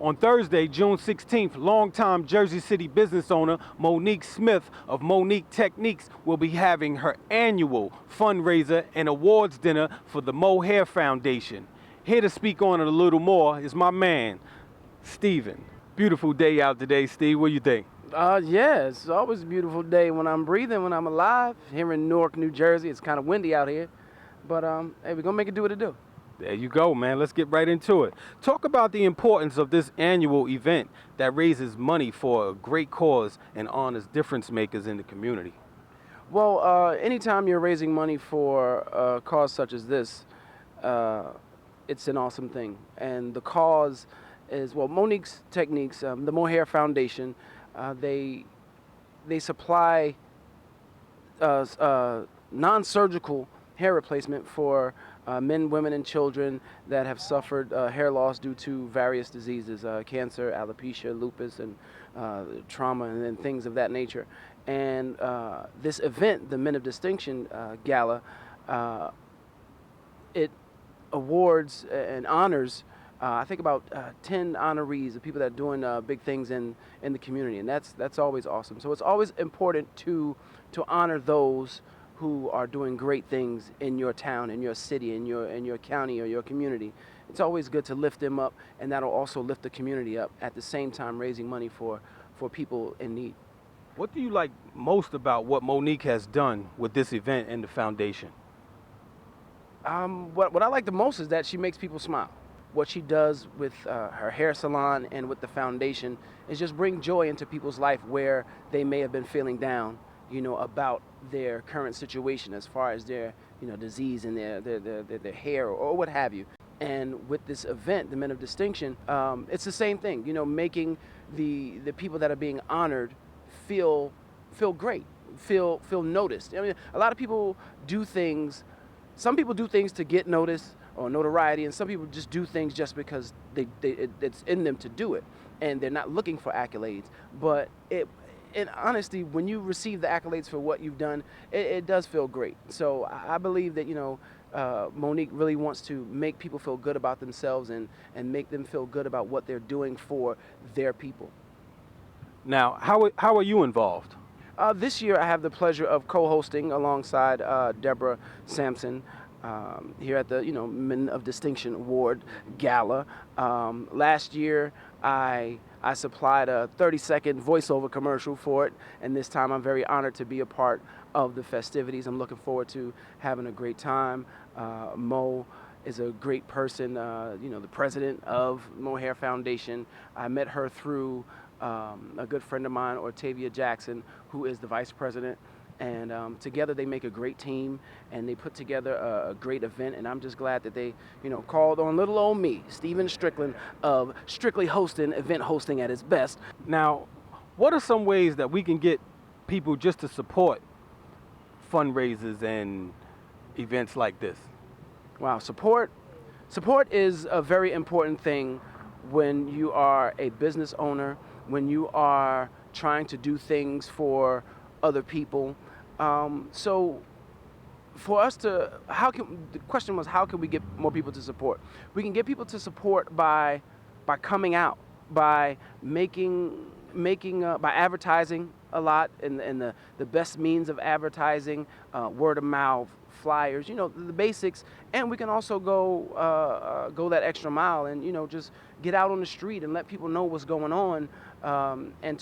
On Thursday, June 16th, longtime Jersey City business owner Monique Smith of Monique Techniques will be having her annual fundraiser and awards dinner for the Mohair Foundation. Here to speak on it a little more is my man, Steven. Beautiful day out today, Steve. What do you think? Yeah, it's always a beautiful day when I'm breathing, when I'm alive. Here in Newark, New Jersey, it's kind of windy out here. But, hey, we're going to make it do what it do. There you go, man. Let's get right into it. Talk about the importance of this annual event that raises money for a great cause and honors difference makers in the community. Well, anytime you're raising money for a cause such as this, it's an awesome thing. And the cause is, well, Monique's Techniques, the Mohair Foundation, they supply non-surgical hair replacement for men, women, and children that have suffered hair loss due to various diseases, cancer, alopecia, lupus, and trauma, and things of that nature. And this event, the Men of Distinction Gala, it awards and honors I think about 10 honorees, the people that are doing big things in the community, and that's always awesome. So it's always important to honor those who are doing great things in your town, in your city, in your county or your community. It's always good to lift them up, and that'll also lift the community up at the same time raising money for people in need. What do you like most about what Monique has done with this event and the foundation? What I like the most is that she makes people smile. What she does with her hair salon and with the foundation is just bring joy into people's life where they may have been feeling down, about their current situation as far as their, disease and their hair or what have you. And with this event, the Men of Distinction, it's the same thing, making the people that are being honored feel great, feel noticed. I mean, a lot of people do things. Some people do things to get noticed or notoriety, and some people just do things just because it's in them to do it, and they're not looking for accolades. But in honesty, when you receive the accolades for what you've done, it does feel great. So I believe that Monique really wants to make people feel good about themselves and make them feel good about what they're doing for their people. Now, how are you involved? This year, I have the pleasure of co-hosting alongside Deborah Sampson here at the Men of Distinction Award Gala. Last year, I supplied a 30-second voiceover commercial for it, and this time I'm very honored to be a part of the festivities. I'm looking forward to having a great time. Mo is a great person, the president of Mohair Foundation. I met her through a good friend of mine, Ortavia Jackson, who is the vice president. And together they make a great team, and they put together a great event. And I'm just glad that they, called on little old me, Steven Strickland, of Strictly Hosting, event hosting at its best. Now, what are some ways that we can get people just to support fundraisers and events like this? Wow, support is a very important thing when you are a business owner, when you are trying to do things for other people. So for us the question was, how can we get more people to support? We can get people to support by coming out, by by advertising a lot, and the best means of advertising, word of mouth, flyers, the basics. And we can also go that extra mile and just get out on the street and let people know what's going on, and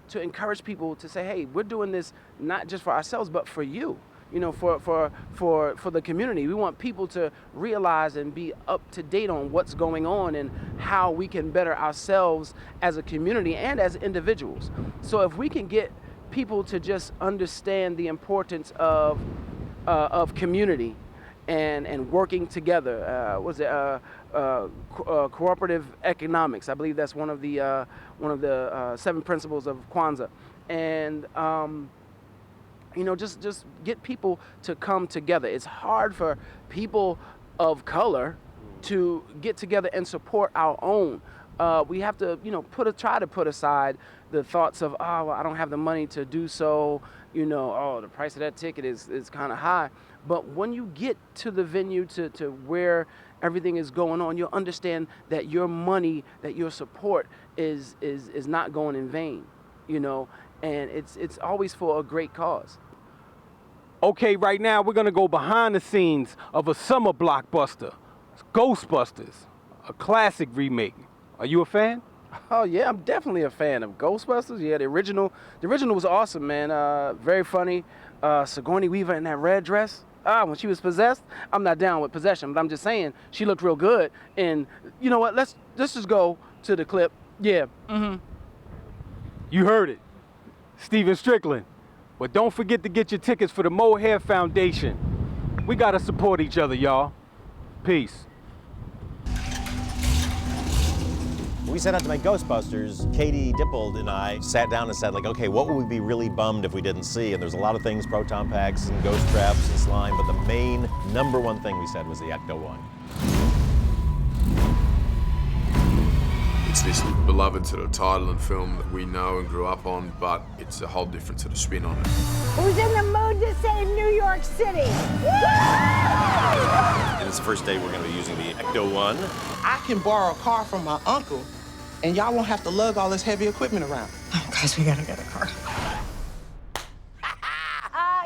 to encourage people to say, hey, we're doing this not just for ourselves, but for you, for the community. We want people to realize and be up to date on what's going on and how we can better ourselves as a community and as individuals. So if we can get people to just understand the importance of community and working together, cooperative economics. I believe that's one of the 7 principles of Kwanzaa, and just get people to come together. It's hard for people of color to get together and support our own. We have to, try to put aside the thoughts of, oh, well, I don't have the money to do so, you know, oh, the price of that ticket is kind of high. But when you get to the venue, to where everything is going on, you'll understand that your money, that your support is not going in vain, you know, and it's always for a great cause. Okay, right now we're gonna go behind the scenes of a summer blockbuster, Ghostbusters, a classic remake. Are you a fan? Oh yeah, I'm definitely a fan of Ghostbusters. Yeah, the original was awesome, man. Very funny. Sigourney Weaver in that red dress. When she was possessed, I'm not down with possession, but I'm just saying she looked real good. And you know what? Let's just go to the clip. Yeah. You heard it, Steven Strickland. But don't forget to get your tickets for the Mohair Foundation. We gotta support each other, y'all. Peace. When we set out to make Ghostbusters, Katie Dippold and I sat down and said, like, okay, what would we be really bummed if we didn't see? And there's a lot of things, proton packs and ghost traps and slime, but the main number one thing we said was the Ecto-1. It's this beloved sort of title and film that we know and grew up on, but it's a whole different sort of spin on it. Who's in the mood to save New York City? And it's the first day we're going to be using the Ecto-1. I can borrow a car from my uncle, and y'all won't have to lug all this heavy equipment around. Oh, guys, we gotta get a car.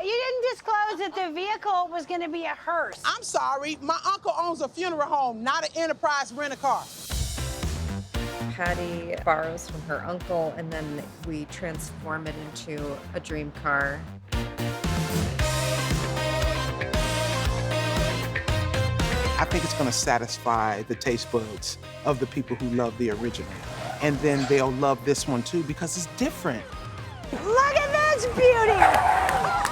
You didn't disclose that the vehicle was gonna be a hearse. I'm sorry, my uncle owns a funeral home, not an enterprise rent-a-car. Patty borrows from her uncle, and then we transform it into a dream car. I think it's gonna satisfy the taste buds of the people who love the original. And then they'll love this one too because it's different. Look at this beauty!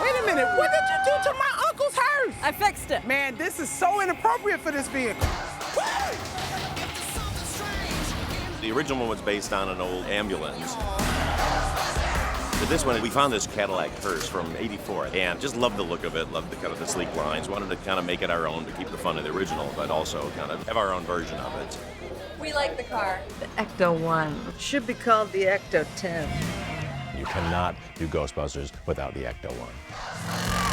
Wait a minute, what did you do to my uncle's hearse? I fixed it. Man, this is so inappropriate for this vehicle. The original one was based on an old ambulance. But this one, we found this Cadillac hearse from '84 and just loved the look of it, loved the kind of the sleek lines, wanted to kind of make it our own to keep the fun of the original, but also kind of have our own version of it. We like the car. The Ecto-1 should be called the Ecto-10. You cannot do Ghostbusters without the Ecto-1.